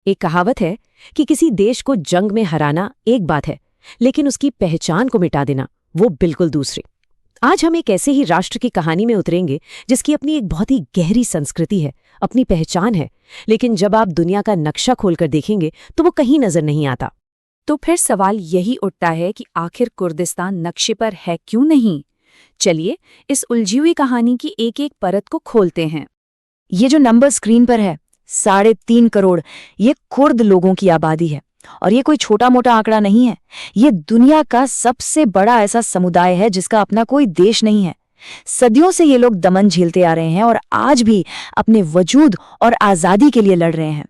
एक कहावत है कि किसी देश को जंग में हराना एक बात है, लेकिन उसकी पहचान को मिटा देना वो बिल्कुल दूसरी। आज हम एक ऐसे ही राष्ट्र की कहानी में उतरेंगे जिसकी अपनी एक बहुत ही गहरी संस्कृति है, अपनी पहचान है, लेकिन जब आप दुनिया का नक्शा खोलकर देखेंगे तो वो कहीं नजर नहीं आता। तो फिर सवाल यही उठता है कि आखिर कुर्दिस्तान नक्शे पर है क्यों नहीं। चलिए इस उलझी हुई कहानी की एक एक परत को खोलते हैं। ये जो नंबर स्क्रीन पर है 3.5 करोड़, ये कुर्द लोगों की आबादी है। और ये कोई छोटा मोटा आंकड़ा नहीं है, ये दुनिया का सबसे बड़ा ऐसा समुदाय है जिसका अपना कोई देश नहीं है। सदियों से ये लोग दमन झेलते आ रहे हैं और आज भी अपने वजूद और आज़ादी के लिए लड़ रहे हैं।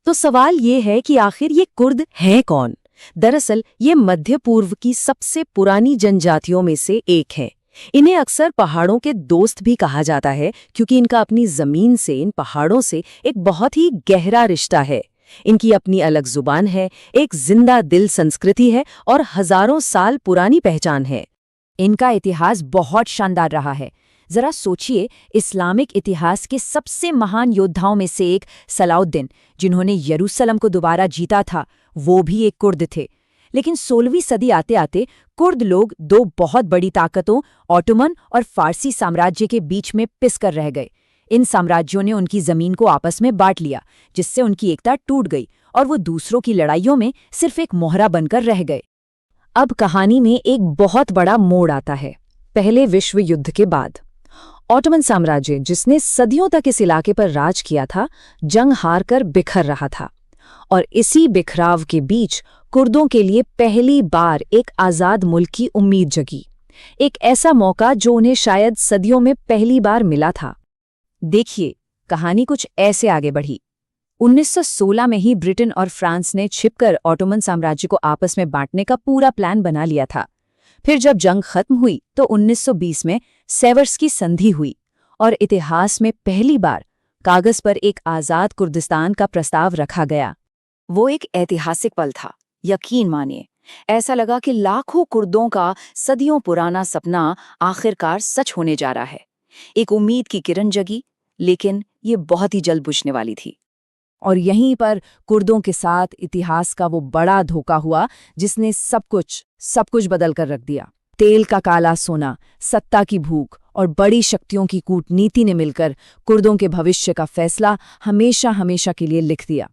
तो सवाल ये है कि आखिर ये कुर्द हैं कौन? दरअसल ये मध्य पूर्व की सबसे पुरानी जनजातियों में से एक है। इन्हें अक्सर पहाड़ों के दोस्त भी कहा जाता है क्योंकि इनका अपनी जमीन से, इन पहाड़ों से एक बहुत ही गहरा रिश्ता है। इनकी अपनी अलग जुबान है, एक जिंदा दिल संस्कृति है और हजारों साल पुरानी पहचान है। इनका इतिहास बहुत शानदार रहा है। जरा सोचिए, इस्लामिक इतिहास के सबसे महान योद्धाओं में से एक सलाउद्दीन, जिन्होंने यरूशलेम को दोबारा जीता था, वो भी एक कुर्द थे। लेकिन 16वीं सदी आते आते कुर्द लोग दो बहुत बड़ी ताकतों, ऑटोमन और फारसी साम्राज्य के बीच में पिस कर रह गए। इन साम्राज्यों ने उनकी जमीन को आपस में बांट लिया, जिससे उनकी एकता टूट गई और वो दूसरों की लड़ाइयों में सिर्फ एक मोहरा बनकर रह गए। अब कहानी में एक बहुत बड़ा मोड़ आता है, पहले विश्व युद्ध के बाद। ऑटोमन साम्राज्य, जिसने सदियों तक इस इलाके पर राज किया था, जंग हार कर बिखर रहा था। और इसी बिखराव के बीच कुर्दों के लिए पहली बार एक आज़ाद मुल्क की उम्मीद जगी। एक ऐसा मौका जो उन्हें शायद सदियों में पहली बार मिला था। देखिए, कहानी कुछ ऐसे आगे बढ़ी। 1916 में ही ब्रिटेन और फ्रांस ने छिपकर ऑटोमन साम्राज्य को आपस में बांटने का पूरा प्लान बना लिया था। फिर जब जंग खत्म हुई तो 1920 में सेवर्स की संधि हुई और इतिहास में पहली बार कागज पर एक आज़ाद कुर्दिस्तान का प्रस्ताव रखा गया। वो एक ऐतिहासिक पल था, यकीन मानिए। ऐसा लगा कि लाखों कुर्दों का सदियों पुराना सपना आखिरकार सच होने जा रहा है। एक उम्मीद की किरण जगी, लेकिन ये बहुत ही जल्द बुझने वाली थी। और यहीं पर कुर्दों के साथ इतिहास का वो बड़ा धोखा हुआ जिसने सब कुछ बदल कर रख दिया। तेल का काला सोना, सत्ता की भूख और बड़ी शक्तियों की कूटनीति ने मिलकर कुर्दों के भविष्य का फैसला हमेशा हमेशा के लिए लिख दिया।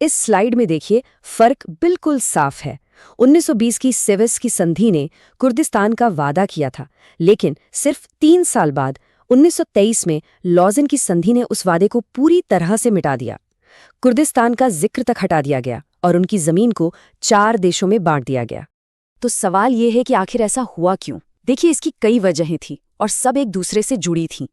इस स्लाइड में देखिए, फर्क बिल्कुल साफ है। 1920 की सेवर्स की संधि ने कुर्दिस्तान का वादा किया था, लेकिन सिर्फ 3 साल बाद 1923 में लॉज़न की संधि ने उस वादे को पूरी तरह से मिटा दिया। कुर्दिस्तान का जिक्र तक हटा दिया गया और उनकी जमीन को 4 देशों में बांट दिया गया। तो सवाल ये है कि आखिर ऐसा हुआ क्यों? देखिए, इसकी कई वजहें थी और सब एक दूसरे से जुड़ी थीं।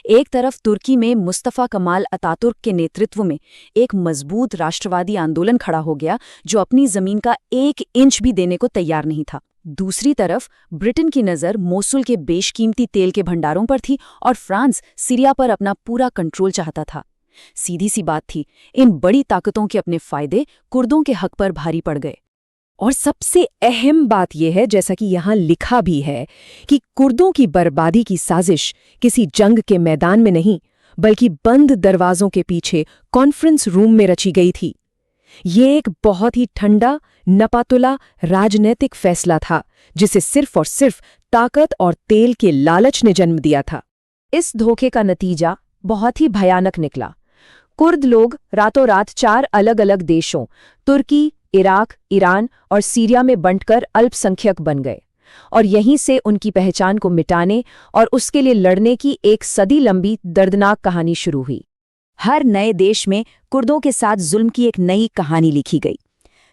एक तरफ तुर्की में मुस्तफा कमाल अतातुर्क के नेतृत्व में एक मजबूत राष्ट्रवादी आंदोलन खड़ा हो गया जो अपनी जमीन का 1 इंच भी देने को तैयार नहीं था। दूसरी तरफ ब्रिटेन की नज़र मोसुल के बेशकीमती तेल के भंडारों पर थी और फ्रांस सीरिया पर अपना पूरा कंट्रोल चाहता था। सीधी सी बात थी, इन बड़ी ताकतों के अपने फायदे कुर्दों के हक पर भारी पड़ गए। और सबसे अहम बात यह है, जैसा कि यहाँ लिखा भी है, कि कुर्दों की बर्बादी की साजिश किसी जंग के मैदान में नहीं, बल्कि बंद दरवाजों के पीछे कॉन्फ्रेंस रूम में रची गई थी। ये एक बहुत ही ठंडा, नपातुला राजनैतिक फैसला था जिसे सिर्फ और सिर्फ ताकत और तेल के लालच ने जन्म दिया था। इस धोखे का नतीजा बहुत ही भयानक निकला। कुर्द लोग रातों रात 4 अलग अलग देशों, तुर्की, इराक, ईरान और सीरिया में बंटकर अल्पसंख्यक बन गए और यहीं से उनकी पहचान को मिटाने और उसके लिए लड़ने की एक सदी लंबी दर्दनाक कहानी शुरू हुई। हर नए देश में कुर्दों के साथ जुल्म की एक नई कहानी लिखी गई।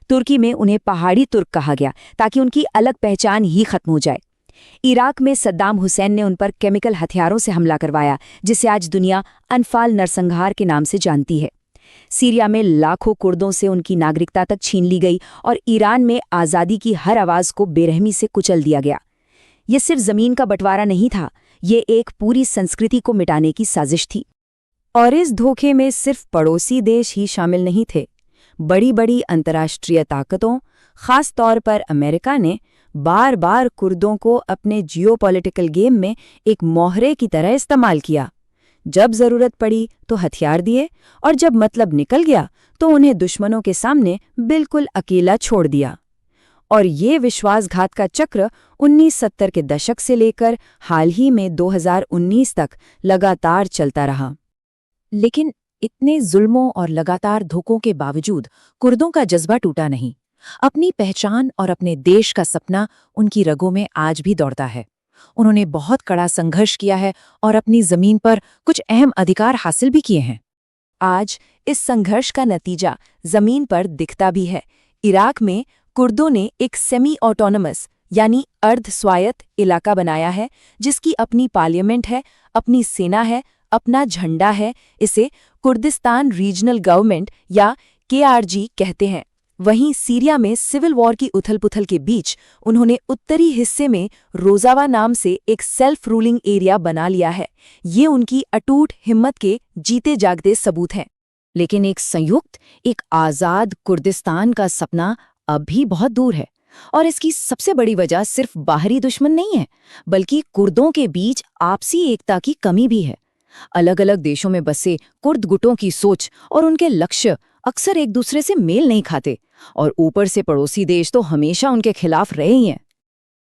तुर्की में उन्हें पहाड़ी तुर्क कहा गया ताकि उनकी अलग पहचान ही खत्म हो जाए। इराक में सद्दाम हुसैन ने उन पर केमिकल हथियारों से हमला करवाया, जिसे आज दुनिया अनफाल नरसंहार के नाम से जानती है। सीरिया में लाखों कुर्दों से उनकी नागरिकता तक छीन ली गई और ईरान में आज़ादी की हर आवाज़ को बेरहमी से कुचल दिया गया। ये सिर्फ ज़मीन का बंटवारा नहीं था, ये एक पूरी संस्कृति को मिटाने की साजिश थी। और इस धोखे में सिर्फ पड़ोसी देश ही शामिल नहीं थे। बड़ी बड़ी अंतर्राष्ट्रीय ताकतों, खास तौर पर अमेरिका ने बार बार कुर्दों को अपने जियोपॉलिटिकल गेम में एक मोहरे की तरह इस्तेमाल किया। जब जरूरत पड़ी तो हथियार दिए और जब मतलब निकल गया तो उन्हें दुश्मनों के सामने बिल्कुल अकेला छोड़ दिया। और ये विश्वासघात का चक्र 1970 के दशक से लेकर हाल ही में 2019 तक लगातार चलता रहा। लेकिन इतने जुल्मों और लगातार धोखों के बावजूद कुर्दों का जज्बा टूटा नहीं। अपनी पहचान और अपने देश का सपना उनकी रगों में आज भी दौड़ता है। उन्होंने बहुत कड़ा संघर्ष किया है और अपनी जमीन पर कुछ अहम अधिकार हासिल भी किए हैं। आज इस संघर्ष का नतीजा जमीन पर दिखता भी है। इराक में कुर्दों ने एक सेमी ऑटोनमस यानी अर्ध स्वायत्त इलाका बनाया है, जिसकी अपनी पार्लियामेंट है, अपनी सेना है, अपना झंडा है। इसे कुर्दिस्तान रीजनल गवर्नमेंट या KRG कहते हैं। वहीं सीरिया में सिविल वॉर की उथल-पुथल के बीच उन्होंने उत्तरी हिस्से में रोजावा नाम से एक सेल्फ रूलिंग एरिया बना लिया है। ये उनकी अटूट हिम्मत के जीते जागते सबूत हैं। लेकिन एक संयुक्त, एक आज़ाद कुर्दिस्तान का सपना अब भी बहुत दूर है। और इसकी सबसे बड़ी वजह सिर्फ बाहरी दुश्मन नहीं है, बल्कि कुर्दों के बीच आपसी एकता की कमी भी है। अलग-अलग देशों में बसे कुर्द गुटों की सोच और उनके लक्ष्य अक्सर एक दूसरे से मेल नहीं खाते, और ऊपर से पड़ोसी देश तो हमेशा उनके खिलाफ रहे ही हैं।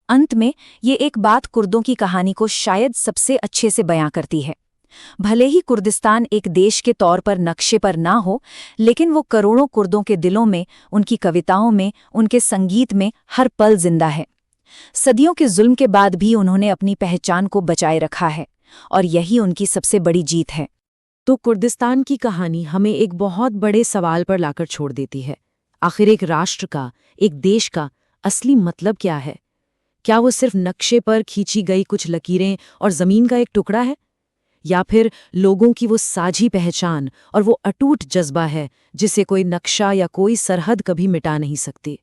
अंत में ये एक बात कुर्दों की कहानी को शायद सबसे अच्छे से बयां करती है। भले ही कुर्दिस्तान एक देश के तौर पर नक्शे पर ना हो, लेकिन वो करोड़ों कुर्दों के दिलों में, उनकी कविताओं में, उनके संगीत में हर पल जिंदा है। सदियों के जुल्म के बाद भी उन्होंने अपनी पहचान को बचाए रखा है, और यही उनकी सबसे बड़ी जीत है। तो कुर्दिस्तान की कहानी हमें एक बहुत बड़े सवाल पर लाकर छोड़ देती है। आखिर एक राष्ट्र का, एक देश का असली मतलब क्या है? क्या वो सिर्फ नक्शे पर खींची गई कुछ लकीरें और जमीन का एक टुकड़ा है, या फिर लोगों की वो साझी पहचान और वो अटूट जज्बा है जिसे कोई नक्शा या कोई सरहद कभी मिटा नहीं सकती?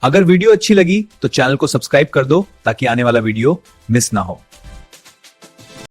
अगर वीडियो अच्छी लगी तो चैनल को सब्सक्राइब कर दो ताकि आने वाला वीडियो मिस ना हो।